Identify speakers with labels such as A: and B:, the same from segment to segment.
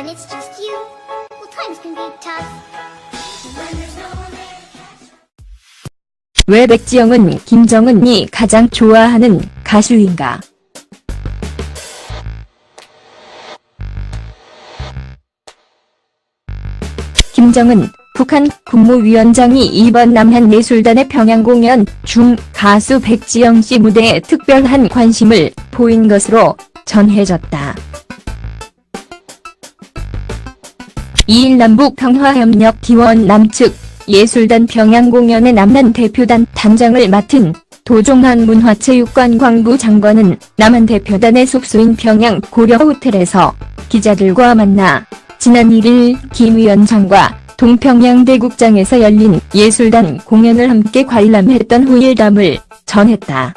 A: it's just you, well, times can be tough. When there's no one there.
B: 왜 백지영은 김정은이 가장 좋아하는 가수인가? 김정은 북한 국무위원장이 이번 남한예술단의 평양 공연 중 가수 백지영 씨 무대에 특별한 관심을 보인 것으로 전해졌다. 2일 남북평화협력 기원 남측 예술단 평양 공연의 남한 대표단 단장을 맡은 도종환 문화체육관광부 장관은 남한 대표단의 숙소인 평양 고려호텔에서 기자들과 만나 지난 1일 김 위원장과 동평양대국장에서 열린 예술단 공연을 함께 관람했던 후 일담을 전했다.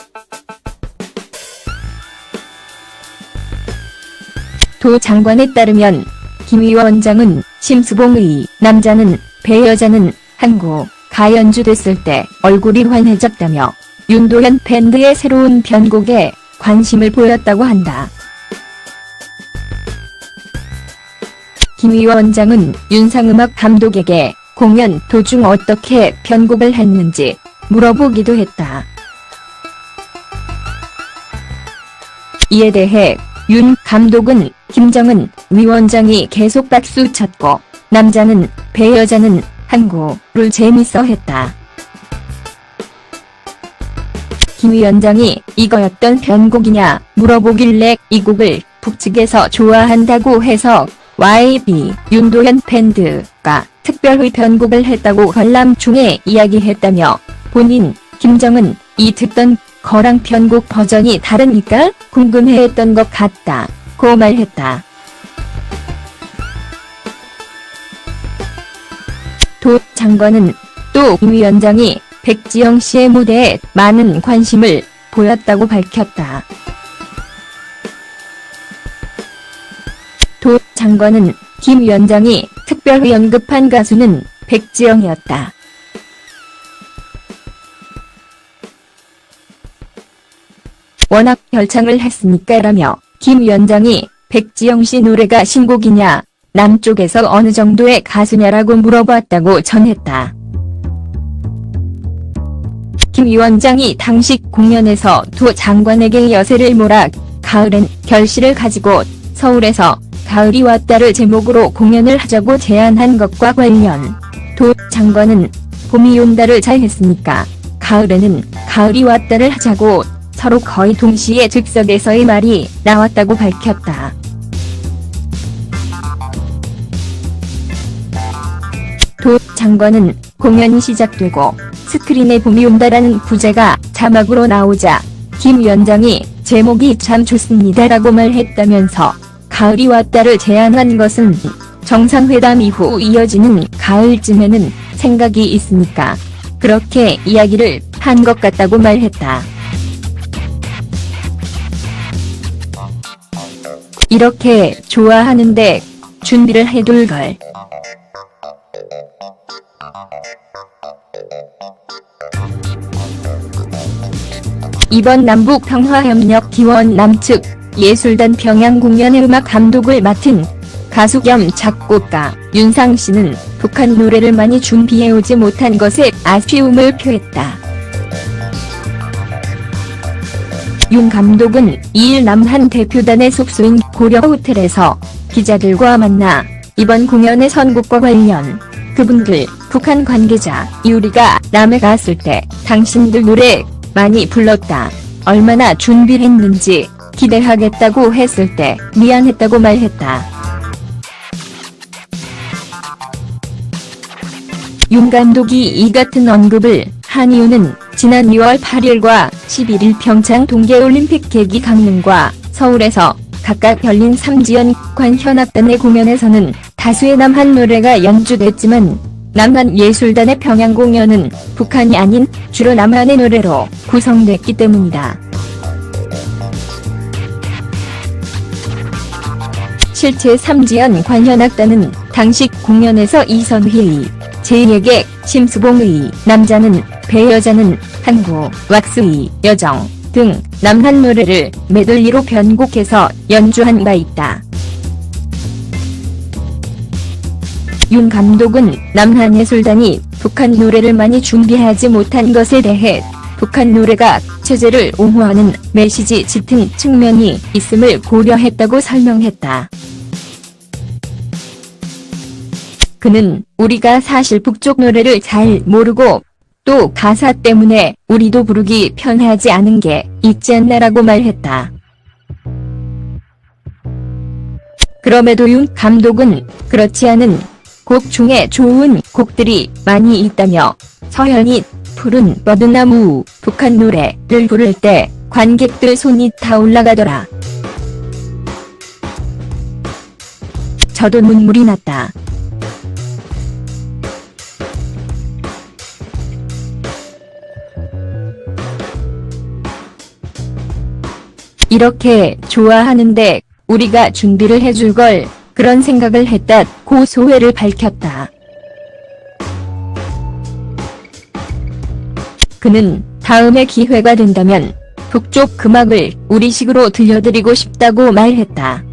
B: 도 장관에 따르면 김 위원장은 심수봉의 남자는 배 여자는 한고 가 연주됐을 때 얼굴이 환해졌다며 윤도현 밴드의 새로운 편곡에 관심을 보였다고 한다. 김 위원장은 윤상음악 감독에게 공연 도중 어떻게 편곡을 했는지 물어보기도 했다. 이에 대해 윤 감독은 김정은 위원장이 계속 박수 쳤고 남자는 배 여자는 한고를 재밌어 했다. 김 위원장이 이거였던 편곡이냐 물어보길래 이 곡을 북측에서 좋아한다고 해서 YB 윤도현 밴드가 특별히 편곡을 했다고 관람 중에 이야기했다며 본인 김정은 이 듣던 거랑 편곡 버전이 다르니까 궁금해했던 것 같다고 말했다. 도 장관은 또 김 위원장이 백지영 씨의 무대에 많은 관심을 보였다고 밝혔다. 도 장관은 김 위원장이 특별히 언급한 가수는 백지영이었다. 워낙 결창을 했으니까라며 김 위원장이 백지영 씨 노래가 신곡이냐 남쪽에서 어느 정도의 가수냐라고 물어봤다고 전했다. 김 위원장이 당시 공연에서 도 장관에게 여세를 몰아 가을엔 결실을 가지고 서울에서 가을이 왔다를 제목으로 공연을 하자고 제안한 것과 관련 도 장관은 봄이 온다를 잘 했으니까 가을에는 가을이 왔다를 하자고 서로 거의 동시에 즉석에서의 말이 나왔다고 밝혔다. 도 장관은 공연이 시작되고 스크린에 봄이 온다라는 부제가 자막으로 나오자 김 위원장이 제목이 참 좋습니다라고 말했다면서 가을이 왔다를 제안한 것은 정상회담 이후 이어지는 가을쯤에는 생각이 있으니까 그렇게 이야기를 한 것 같다고 말했다. 이렇게 좋아하는데 준비를 해둘 걸. 이번 남북평화협력 기원 남측 예술단 평양 공연의 음악 감독을 맡은 가수 겸 작곡가 윤상 씨는 북한 노래를 많이 준비해오지 못한 것에 아쉬움을 표했다. 윤 감독은 2일 남한 대표단의 숙소인 고려호텔에서 기자들과 만나 이번 공연의 선곡과 관련 그분들 북한 관계자 우리가 남해 갔을 때 당신들 노래 많이 불렀다. 얼마나 준비를 했는지 기대하겠다고 했을 때 미안했다고 말했다. 윤 감독이 이 같은 언급을 한 이유는 지난 2월 8일과 11일 평창 동계올림픽 계기 강릉과 서울에서 각각 열린 3지연 관현악단의 공연에서는 다수의 남한 노래가 연주됐지만 남한예술단의 평양 공연은 북한이 아닌 주로 남한의 노래로 구성됐기 때문이다. 실제 3지연 관현악단은 당시 공연에서 이선휘의 제2의 심수봉의 남자는 배 여자는 한고 왁스의 여정 등 남한 노래를 메들리로 편곡해서 연주한 바 있다. 윤 감독은 남한예술단이 북한 노래를 많이 준비하지 못한 것에 대해 북한 노래가 체제를 옹호하는 메시지 짙은 측면이 있음을 고려했다고 설명했다. 그는 우리가 사실 북쪽 노래를 잘 모르고 또 가사 때문에 우리도 부르기 편하지 않은 게 있지 않나라고 말했다. 그럼에도 윤 감독은 그렇지 않은 곡 중에 좋은 곡들이 많이 있다며 서현이 푸른 버드나무 북한 노래를 부를 때 관객들 손이 다 올라가더라. 저도 눈물이 났다. 이렇게 좋아하는데 우리가 준비를 해줄 걸 그런 생각을 했다고 소회를 밝혔다. 그는 다음에 기회가 된다면 북쪽 음악을 우리식으로 들려드리고 싶다고 말했다.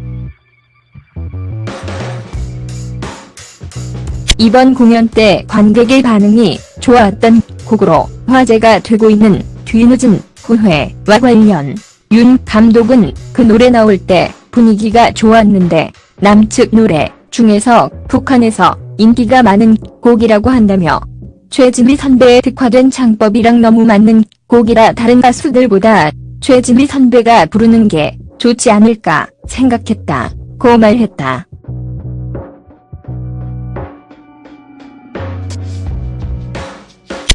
B: 이번 공연 때 관객의 반응이 좋았던 곡으로 화제가 되고 있는 뒤늦은 후회와 관련 윤 감독은 그 노래 나올 때 분위기가 좋았는데 남측 노래 중에서 북한에서 인기가 많은 곡이라고 한다며 최진미 선배의 특화된 창법이랑 너무 맞는 곡이라 다른 가수들보다 최진미 선배가 부르는 게 좋지 않을까 생각했다고 말했다.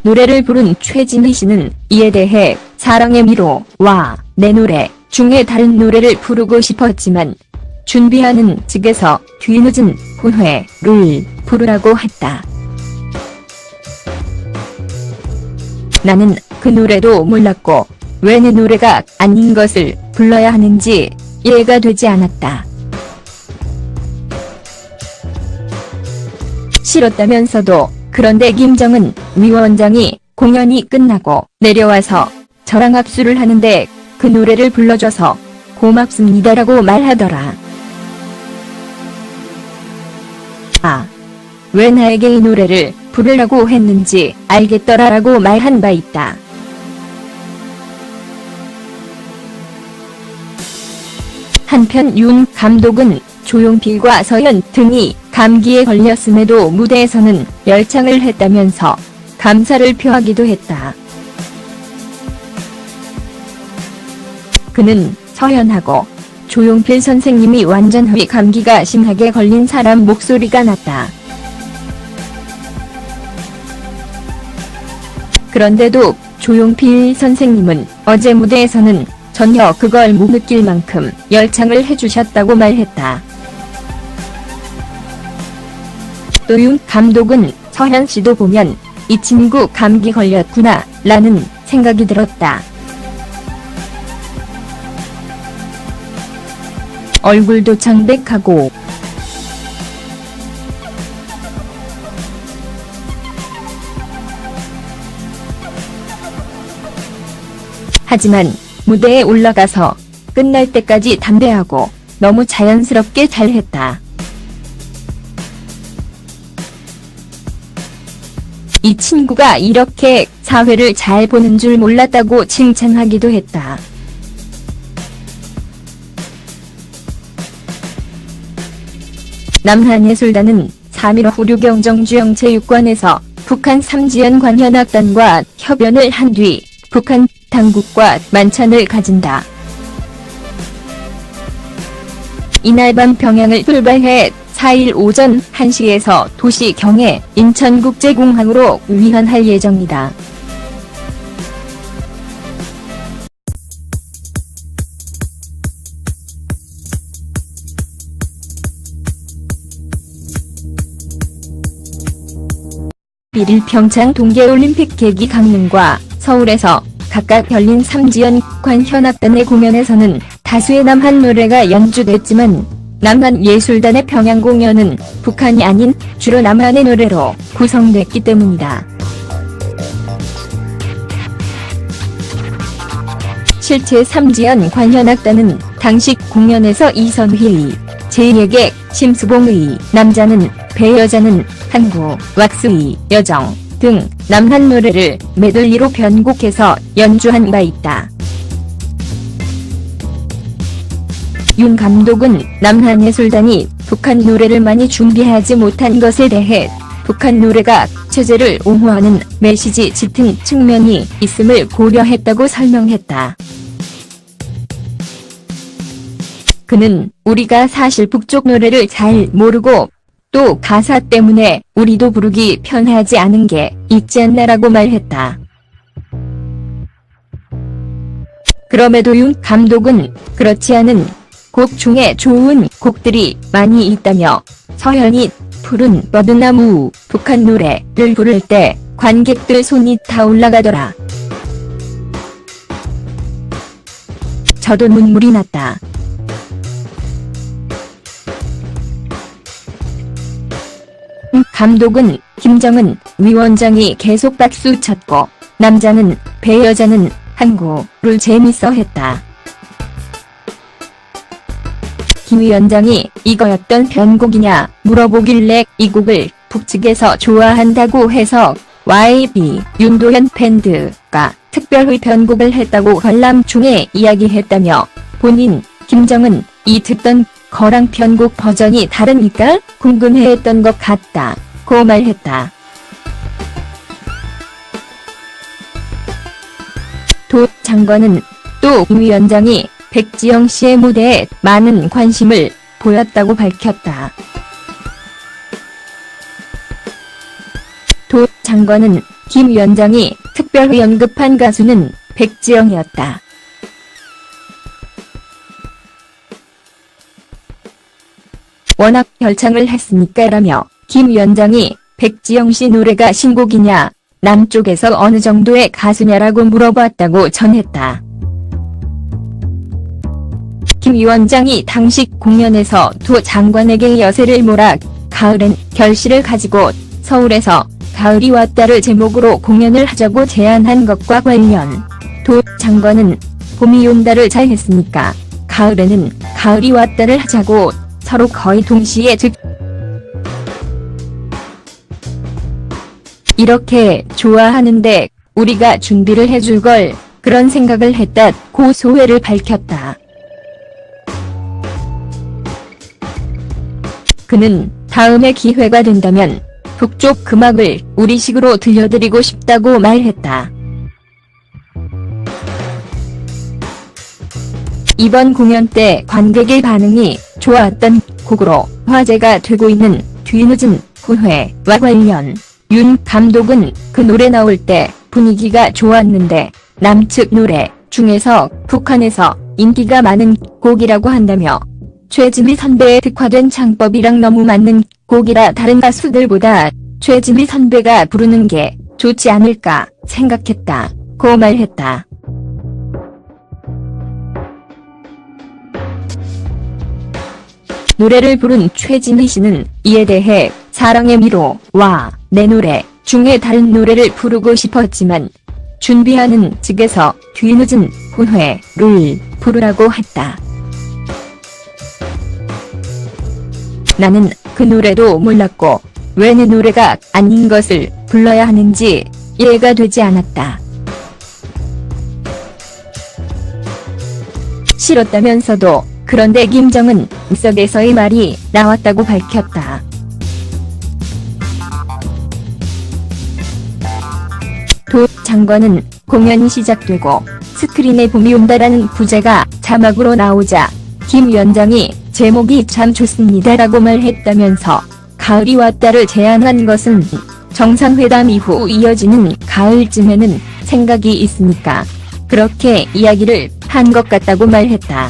B: 노래를 부른 최진미 씨는 이에 대해 사랑의 미로와 내 노래 중에 다른 노래를 부르고 싶었지만 준비하는 측에서 뒤늦은 후회를 부르라고 했다. 나는 그 노래도 몰랐고 왜 내 노래가 아닌 것을 불러야 하는지 이해가 되지 않았다. 싫었다면서도 그런데 김정은 위원장이 공연이 끝나고 내려와서 저랑 악수를 하는데 그 노래를 불러줘서 고맙습니다라고 말하더라. 왜 나에게 이 노래를 부르라고 했는지 알겠더라라고 말한 바 있다. 한편 윤 감독은 조용필과 서현 등이 감기에 걸렸음에도 무대에서는 열창을 했다면서 감사를 표하기도 했다. 그는 서현하고 조용필 선생님이 완전히 감기가 심하게 걸린 사람 목소리가 났다. 그런데도 조용필 선생님은 어제 무대에서는 전혀 그걸 못 느낄 만큼 열창을 해주셨다고 말했다. 또 윤 감독은 서현 씨도 보면 이 친구 감기 걸렸구나 라는 생각이 들었다. 얼굴도 창백하고 하지만 무대에 올라가서 끝날 때까지 담대하고 너무 자연스럽게 잘했다. 이 친구가 이렇게 사회를 잘 보는 줄 몰랐다고 칭찬하기도 했다. 남한예술단은 3.15 후류경정주영체육관에서 북한 삼지연 관현악단과 협연을 한 뒤 북한 당국과 만찬을 가진다. 이날 밤 평양을 출발해 4일 오전 1시에서 도시 경해 인천국제공항으로 위환할 예정이다. (1일) 평창 동계올림픽 계기 강릉과 서울에서 각각 열린 삼지연 관현악단의 공연에서는 다수의 남한 노래가 연주됐지만 남한예술단의 평양 공연은 북한이 아닌 주로 남한의 노래로 구성됐기 때문이다. 실제 삼지연 관현악단은 당시 공연에서 이선휘의 제2의 심수봉의 남자는 배 여자는 항구, 왁스이, 여정 등 남한 노래를 메들리로 편곡해서 연주한 바 있다. 윤 감독은 남한예술단이 북한 노래를 많이 준비하지 못한 것에 대해 북한 노래가 체제를 옹호하는 메시지 짙은 측면이 있음을 고려했다고 설명했다. 그는 우리가 사실 북쪽 노래를 잘 모르고 또 가사 때문에 우리도 부르기 편하지 않은 게 있지 않나라고 말했다. 그럼에도 윤 감독은 그렇지 않은 곡 중에 좋은 곡들이 많이 있다며 서현이 푸른 버드나무 북한 노래를 부를 때 관객들 손이 다 올라가더라. 저도 눈물이 났다. 감독은 김정은 위원장이 계속 박수 쳤고 남자는 배 여자는 항구를 재밌어 했다. 김 위원장이 이거였던 편곡이냐 물어보길래 이 곡을 북측에서 좋아한다고 해서 YB 윤도현 밴드가 특별히 편곡을 했다고 관람중에 이야기했다며 본인 김정은 이 듣던 거랑 편곡 버전이 다르니까 궁금해했던 것 같다고 말했다. 도 장관은 또 위원장이 백지영 씨의 무대에 많은 관심을 보였다고 밝혔다. 도 장관은 김 위원장이 특별히 언급한 가수는 백지영이었다. 워낙 결창을 했으니까라며 김 위원장이 백지영 씨 노래가 신곡이냐 남쪽에서 어느 정도의 가수냐라고 물어봤다고 전했다. 김 위원장이 당시 공연에서 도 장관에게 여세를 몰아 가을엔 결실을 가지고 서울에서 가을이 왔다를 제목으로 공연을 하자고 제안한 것과 관련 도 장관은 봄이 온다를 잘 했으니까 가을에는 가을이 왔다를 하자고 서로 거의 동시에 이렇게 좋아하는데 우리가 준비를 해줄 걸 그런 생각을 했다고 소회를 밝혔다. 그는 다음에 기회가 된다면 북쪽 음악을 우리식으로 들려드리고 싶다고 말했다. 이번 공연 때 관객의 반응이 좋았던 곡으로 화제가 되고 있는 뒤늦은 후회와 관련 윤 감독은 그 노래 나올 때 분위기가 좋았는데 남측 노래 중에서 북한에서 인기가 많은 곡이라고 한다며 최지미 선배의 특화된 창법이랑 너무 맞는 곡이라 다른 가수들보다 최지미 선배가 부르는 게 좋지 않을까 생각했다고 말했다. 노래를 부른 최지미 씨는 이에 대해 사랑의 미로와 내 노래 중에 다른 노래를 부르고 싶었지만 준비하는 측에서 뒤늦은 후회를 부르라고 했다. 나는 그 노래도 몰랐고 왜 내 노래가 아닌 것을 불러야 하는지 이해가 되지 않았다. 싫었다면서도 그런데 김정은 속에서의 말이 나왔다고 밝혔다. 도 장관은 공연이 시작되고 스크린에 봄이 온다라는 부제가 자막으로 나오자 김 위원장이 제목이 참 좋습니다라고 말했다면서 가을이 왔다를 제안한 것은 정상회담 이후 이어지는 가을쯤에는 생각이 있으니까 그렇게 이야기를 한 것 같다고 말했다.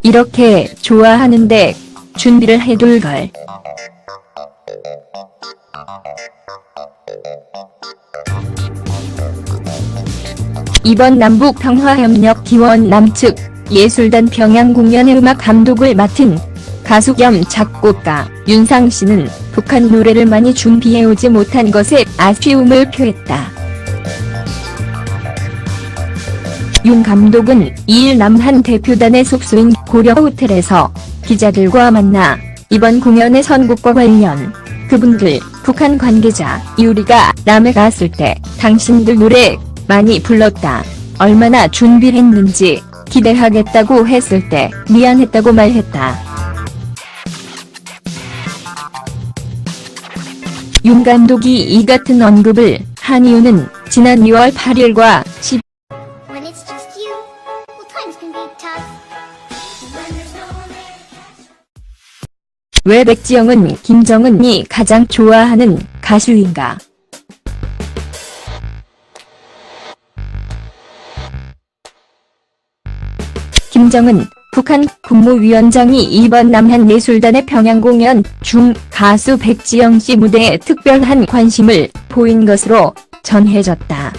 B: 이렇게 좋아하는데 준비를 해둘 걸. 이번 남북평화협력 기원 남측 예술단 평양 공연의 음악 감독을 맡은 가수 겸 작곡가 윤상 씨는 북한 노래를 많이 준비해오지 못한 것에 아쉬움을 표했다. 윤 감독은 2일 남한 대표단의 숙소인 고려호텔에서 기자들과 만나 이번 공연의 선곡과 관련 그분들 북한 관계자 유리가 남해 갔을 때 당신들 노래 많이 불렀다. 얼마나 준비했는지 기대하겠다고 했을 때 미안했다고 말했다. 윤 감독이 이 같은 언급을 한 이유는 지난 2월 8일과 10일
A: When it's just you, well, times can be tough. When there's no one there to catch.
B: 왜 백지영은 김정은이 가장 좋아하는 가수인가? 김정은 북한 국무위원장이 이번 남한예술단의 평양 공연 중 가수 백지영 씨 무대에 특별한 관심을 보인 것으로 전해졌다.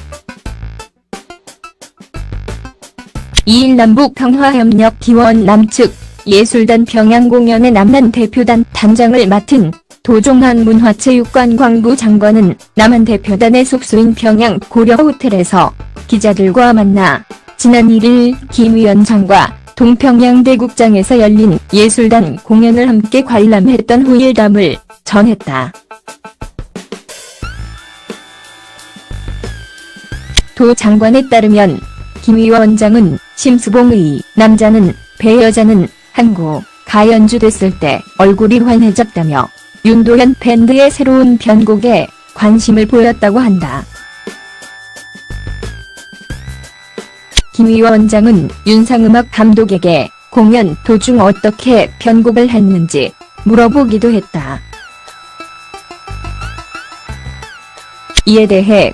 B: 2일 남북평화협력 기원남 측 예술단 평양 공연의 남한 대표단 단장을 맡은 도종환 문화체육관광부 장관은 남한 대표단의 숙소인 평양 고려호텔에서 기자들과 만나 지난 1일 김 위원장과 동평양대국장에서 열린 예술단 공연을 함께 관람했던 후 일담을 전했다. 도 장관에 따르면 김 위원장은 심수봉의 남자는 배 여자는 한고 가 연주됐을 때 얼굴이 환해졌다며 윤도현 밴드의 새로운 편곡에 관심을 보였다고 한다. 김 위원장은 윤상음악 감독에게 공연 도중 어떻게 편곡을 했는지 물어보기도 했다. 이에 대해